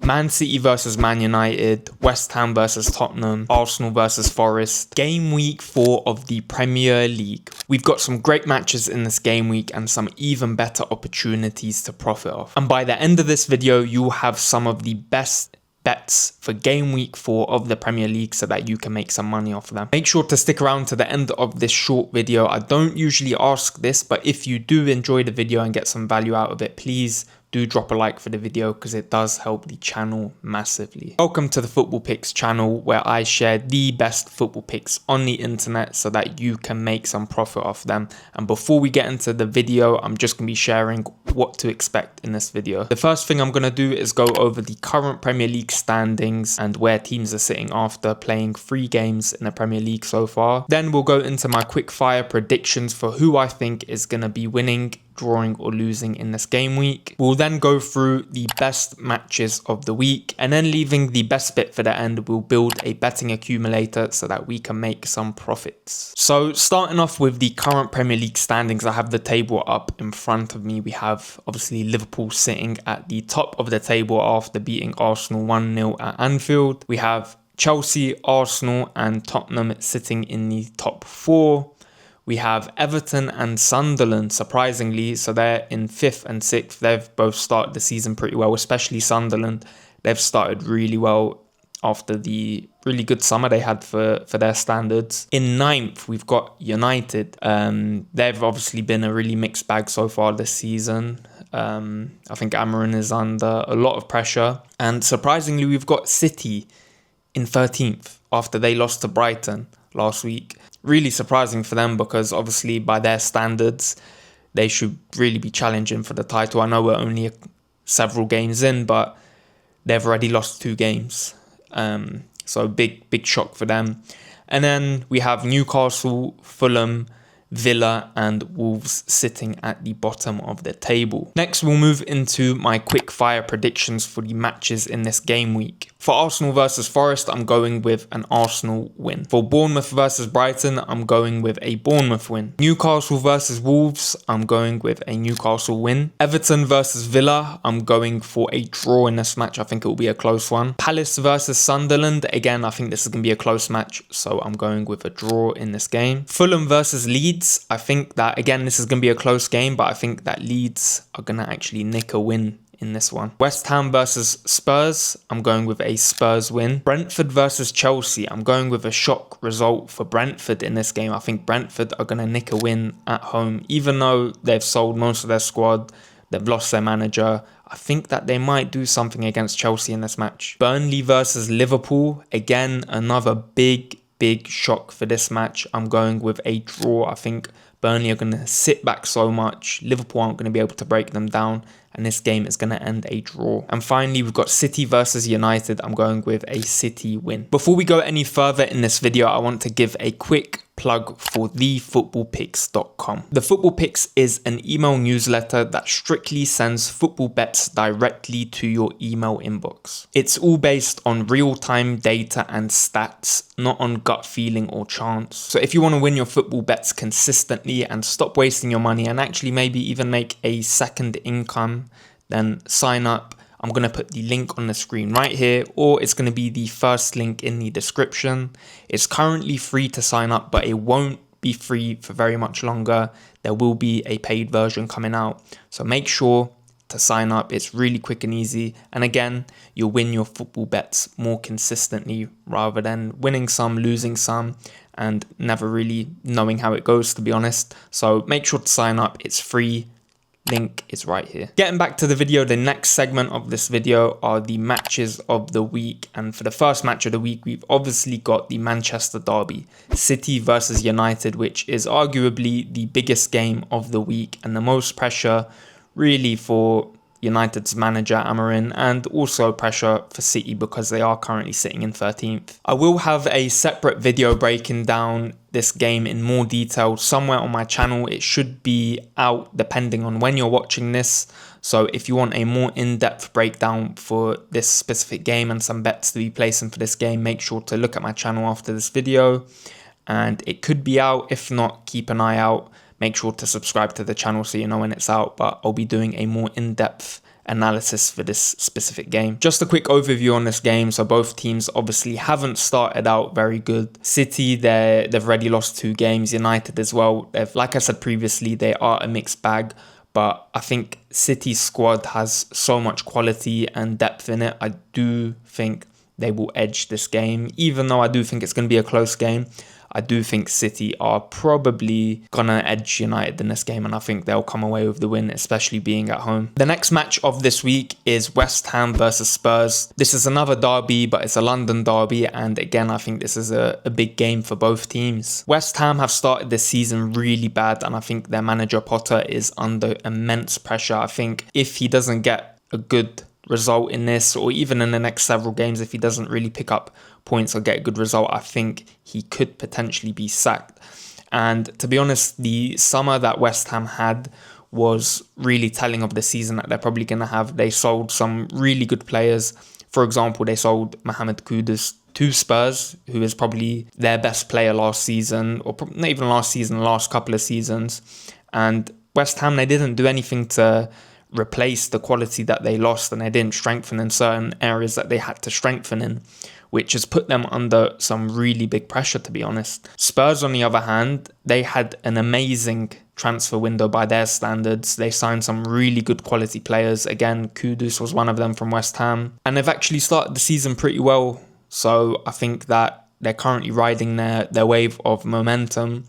Man City versus Man United, West Ham versus Tottenham, Arsenal versus Forest. Game week 4 of the Premier League. We've got some great matches in this game week and some even better opportunities to profit off. And by the end of this video, you'll have some of the best bets for game week 4 of the Premier League so that you can make some money off of them. Make sure to stick around to the end of this short video. I don't usually ask this, but if you do enjoy the video and get some value out of it, please do drop a like for the video because it does help the channel massively. Welcome to the Football Picks channel, where I share the best football picks on the internet so that you can make some profit off them. And before we get into the video, I'm just going to be sharing what to expect in this video. The first thing I'm going to do is go over the current Premier League standings and where teams are sitting after playing 3 games in the Premier League so far. Then we'll go into my quick fire predictions for who I think is going to be winning, drawing or losing in this game week. We'll then go through the best matches of the week, and then leaving the best bit for the end, we'll build a betting accumulator so that we can make some profits. So starting off with the current Premier League standings, I have the table up in front of me. We have obviously Liverpool sitting at the top of the table after beating Arsenal 1-0 at Anfield. We have Chelsea, Arsenal and Tottenham sitting in the top 4. We have Everton and Sunderland, surprisingly, so they're in 5th and 6th. They've both started the season pretty well, especially Sunderland. They've started really well after the really good summer they had for their standards. In 9th, we've got United. They've obviously been a really mixed bag so far this season. I think Amarin is under a lot of pressure. And surprisingly, we've got City in 13th after they lost to Brighton last week. Really surprising for them because obviously by their standards, they should really be challenging for the title. I know we're only several games in, but they've already lost 2 games. So big shock for them. And then we have Newcastle, Fulham, Villa and Wolves sitting at the bottom of the table. Next, we'll move into my quick fire predictions for the matches in this game week. For Arsenal versus Forest, I'm going with an Arsenal win. For Bournemouth versus Brighton, I'm going with a Bournemouth win. Newcastle versus Wolves, I'm going with a Newcastle win. Everton versus Villa, I'm going for a draw in this match. I think it will be a close one. Palace versus Sunderland, again, I think this is going to be a close match, so I'm going with a draw in this game. Fulham versus Leeds, I think that, again, this is going to be a close game, but I think that Leeds are going to actually nick a win in this one. West Ham versus Spurs, I'm going with a Spurs win. Brentford versus Chelsea, I'm going with a shock result for Brentford in this game. I think Brentford are going to nick a win at home. Even though they've sold most of their squad, they've lost their manager, I think that they might do something against Chelsea in this match. Burnley versus Liverpool, again, another big shock for this match. I'm going with a draw. I think Burnley are going to sit back so much. Liverpool aren't going to be able to break them down, and this game is going to end a draw. And finally, we've got City versus United. I'm going with a City win. Before we go any further in this video, I want to give a quick plug for thefootballpicks.com. The Football Picks is an email newsletter that strictly sends football bets directly to your email inbox. It's all based on real-time data and stats, not on gut feeling or chance. So if you want to win your football bets consistently and stop wasting your money and actually maybe even make a second income, then sign up. I'm going to put the link on the screen right here, or it's going to be the first link in the description. It's currently free to sign up, but it won't be free for very much longer. There will be a paid version coming out. So make sure to sign up. It's really quick and easy. And again, you'll win your football bets more consistently rather than winning some, losing some, and never really knowing how it goes, to be honest. So make sure to sign up. It's free. Link is right here. Getting back to the video, the next segment of this video are the matches of the week. And for the first match of the week, we've obviously got the Manchester derby, City versus United, which is arguably the biggest game of the week and the most pressure really for United's manager Amarin, and also pressure for City because they are currently sitting in 13th. I will have a separate video breaking down this game in more detail somewhere on my channel. It should be out depending on when you're watching this. So if you want a more in-depth breakdown for this specific game and some bets to be placing for this game, make sure to look at my channel after this video. And it could be out. If not, keep an eye out. Make sure to subscribe to the channel so you know when it's out, but I'll be doing a more in-depth analysis for this specific game. Just a quick overview on this game. So both teams obviously haven't started out very good. City, they've already lost 2 games. United as well. Like I said previously, they are a mixed bag. But I think City's squad has so much quality and depth in it. I do think they will edge this game. Even though I do think it's going to be a close game, I do think City are probably going to edge United in this game, and I think they'll come away with the win, especially being at home. The next match of this week is West Ham versus Spurs. This is another derby, but it's a London derby, and again, I think this is a big game for both teams. West Ham have started this season really bad, and I think their manager Potter is under immense pressure. I think if he doesn't get a good result in this, or even in the next several games, if he doesn't really pick up points or get a good result, I think he could potentially be sacked. And to be honest, the summer that West Ham had was really telling of the season that they're probably going to have. They sold some really good players. For example, they sold Mohamed Kudus to Spurs, who is probably their best player last season, or not even last season, last couple of seasons. And West Ham, they didn't do anything to replace the quality that they lost, and they didn't strengthen in certain areas that they had to strengthen in, which has put them under some really big pressure, to be honest. Spurs, on the other hand, they had an amazing transfer window by their standards. They signed some really good quality players. Again, Kudus was one of them from West Ham, and they've actually started the season pretty well. So I think that they're currently riding their wave of momentum,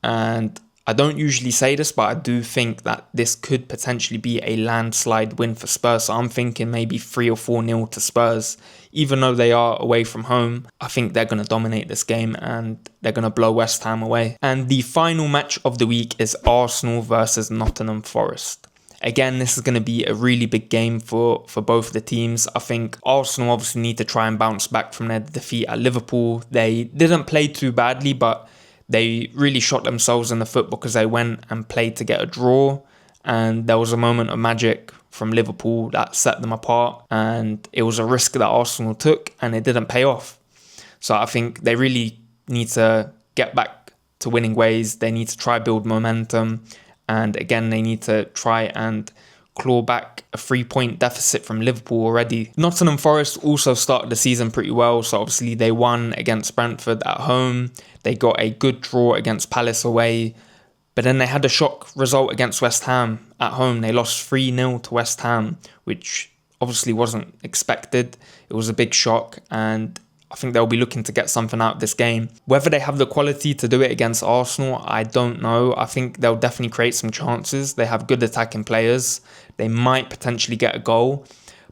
and I don't usually say this, but I do think that this could potentially be a landslide win for Spurs. So I'm thinking maybe 3 or 4-0 to Spurs. Even though they are away from home, I think they're going to dominate this game and they're going to blow West Ham away. And the final match of the week is Arsenal versus Nottingham Forest. Again, this is going to be a really big game for both the teams. I think Arsenal obviously need to try and bounce back from their defeat at Liverpool. They didn't play too badly, but they really shot themselves in the foot because they went and played to get a draw, and there was a moment of magic from Liverpool that set them apart, and it was a risk that Arsenal took and it didn't pay off. So I think they really need to get back to winning ways. They need to try build momentum, and again they need to try and claw back a 3-point deficit from Liverpool already. Nottingham Forest also started the season pretty well, so obviously they won against Brentford at home. They got a good draw against Palace away, but then they had a shock result against West Ham at home. They lost 3-0 to West Ham, which obviously wasn't expected. It was a big shock, and I think they'll be looking to get something out of this game. Whether they have the quality to do it against Arsenal, I don't know. I think they'll definitely create some chances. They have good attacking players. They might potentially get a goal.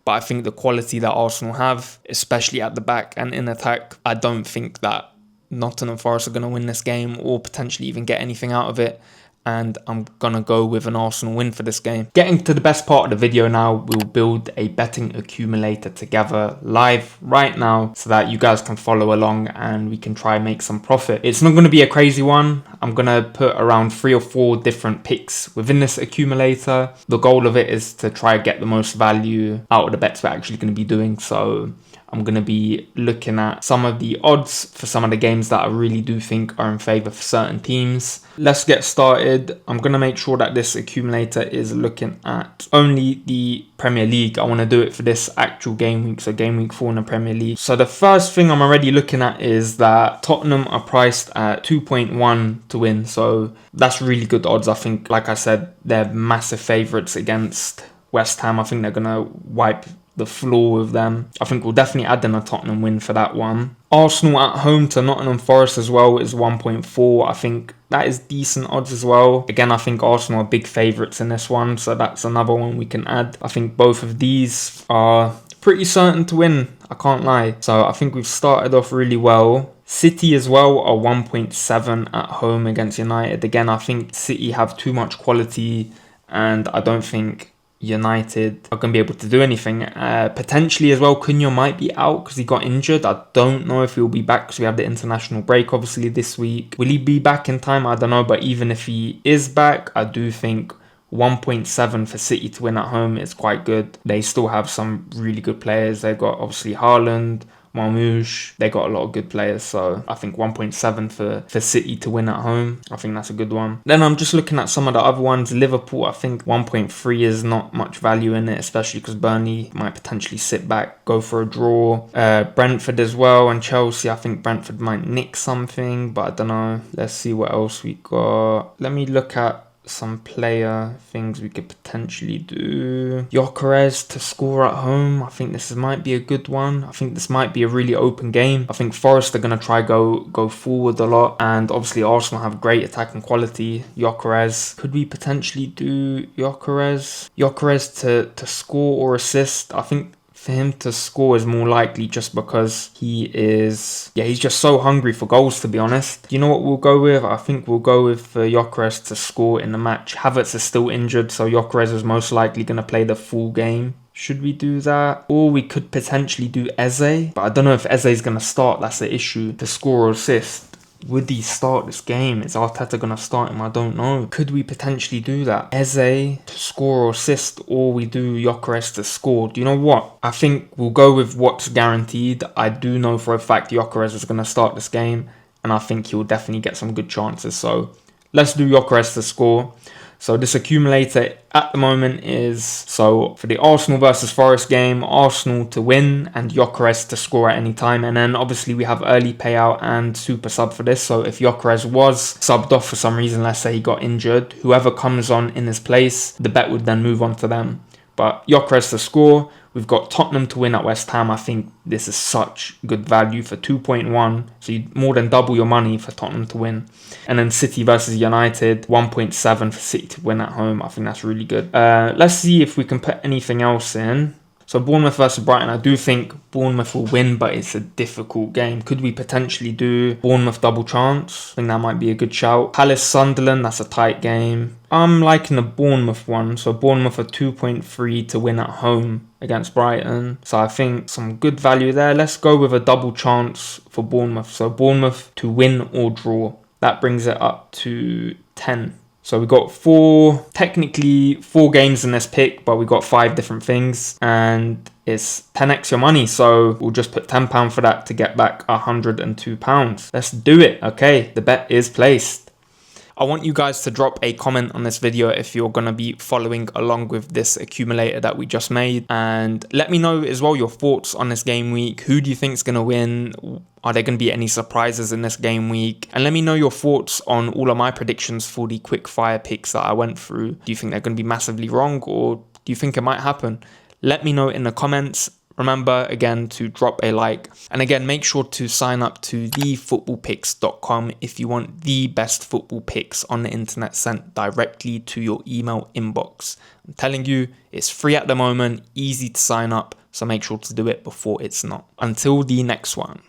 But I think the quality that Arsenal have, especially at the back and in attack, I don't think that Nottingham Forest are going to win this game or potentially even get anything out of it. And I'm going to go with an Arsenal win for this game. Getting to the best part of the video now, we'll build a betting accumulator together live right now so that you guys can follow along and we can try and make some profit. It's not going to be a crazy one. I'm going to put around 3 or 4 different picks within this accumulator. The goal of it is to try and get the most value out of the bets we're actually going to be doing. So I'm going to be looking at some of the odds for some of the games that I really do think are in favour for certain teams. Let's get started. I'm going to make sure that this accumulator is looking at only the Premier League. I want to do it for this actual game week, so game week 4 in the Premier League. So the first thing I'm already looking at is that Tottenham are priced at 2.1 to win. So that's really good odds. I think, like I said, they're massive favourites against West Ham. I think they're going to wipe the floor with them. I think we'll definitely add in a Tottenham win for that one. Arsenal at home to Nottingham Forest as well is 1.4. I think that is decent odds as well. Again, I think Arsenal are big favourites in this one, so that's another one we can add. I think both of these are pretty certain to win, I can't lie. So I think we've started off really well. City as well are 1.7 at home against United. Again, I think City have too much quality and I don't think United are going to be able to do anything. Potentially as well, Cunha might be out because he got injured. I don't know if he'll be back because we have the international break obviously this week. Will he be back in time? I don't know. But even if he is back, I do think 1.7 for City to win at home is quite good. They still have some really good players. They've got obviously Haaland, Marmoush. They got a lot of good players, so I think 1.7 for City to win at home. I think that's a good one. Then I'm just looking at some of the other ones. Liverpool, I think 1.3 is not much value in it, especially because Burnley might potentially sit back, go for a draw. Brentford as well, and Chelsea. I think Brentford might nick something, but I don't know. Let's see what else we got. Let me look at some player things we could potentially do. Gyökeres to score at home. I think this might be a good one. I think this might be a really open game. I think Forest are going to try go forward a lot, and obviously Arsenal have great attacking quality. Gyökeres. Could we potentially do Gyökeres? Gyökeres to score or assist. I think for him to score is more likely just because he's just so hungry for goals, to be honest. Do you know what we'll go with? I think we'll go with Gyökeres to score in the match. Havertz is still injured, so Gyökeres is most likely going to play the full game. Should we do that? Or we could potentially do Eze, but I don't know if Eze is going to start. That's the issue. To score or assist. Would he start this game? Is Arteta going to start him? I don't know. Could we potentially do that? Eze to score or assist, or we do Gyökeres to score? Do you know what? I think we'll go with what's guaranteed. I do know for a fact Gyökeres is going to start this game, and I think he'll definitely get some good chances. So let's do Gyökeres to score. So this accumulator at the moment is, so for the Arsenal versus Forest game, Arsenal to win and Gyökeres to score at any time. And then obviously we have early payout and super sub for this. So if Gyökeres was subbed off for some reason, let's say he got injured, whoever comes on in his place, the bet would then move on to them. But Gyökeres to score. We've got Tottenham to win at West Ham. I think this is such good value for 2.1. So you more than double your money for Tottenham to win. And then City versus United, 1.7 for City to win at home. I think that's really good. Let's see if we can put anything else in. So Bournemouth versus Brighton, I do think Bournemouth will win, but it's a difficult game. Could we potentially do Bournemouth double chance? I think that might be a good shout. Palace Sunderland, that's a tight game. I'm liking the Bournemouth one. So Bournemouth are 2.3 to win at home against Brighton. So I think some good value there. Let's go with a double chance for Bournemouth. So Bournemouth to win or draw. That brings it up to 10. So we got technically four games in this pick, but we got 5 different things, and it's 10x your money. So we'll just put £10 for that to get back £102. Let's do it. Okay, the bet is placed. I want you guys to drop a comment on this video if you're going to be following along with this accumulator that we just made, and let me know as well your thoughts on this game week. Who do you think is going to win? Are there going to be any surprises in this game week? And let me know your thoughts on all of my predictions for the quick fire picks that I went through. Do you think they're going to be massively wrong, or do you think it might happen? Let me know in the comments. Remember, again, to drop a like. And again, make sure to sign up to thefootballpicks.com if you want the best football picks on the internet sent directly to your email inbox. I'm telling you, it's free at the moment, easy to sign up, so make sure to do it before it's not. Until the next one.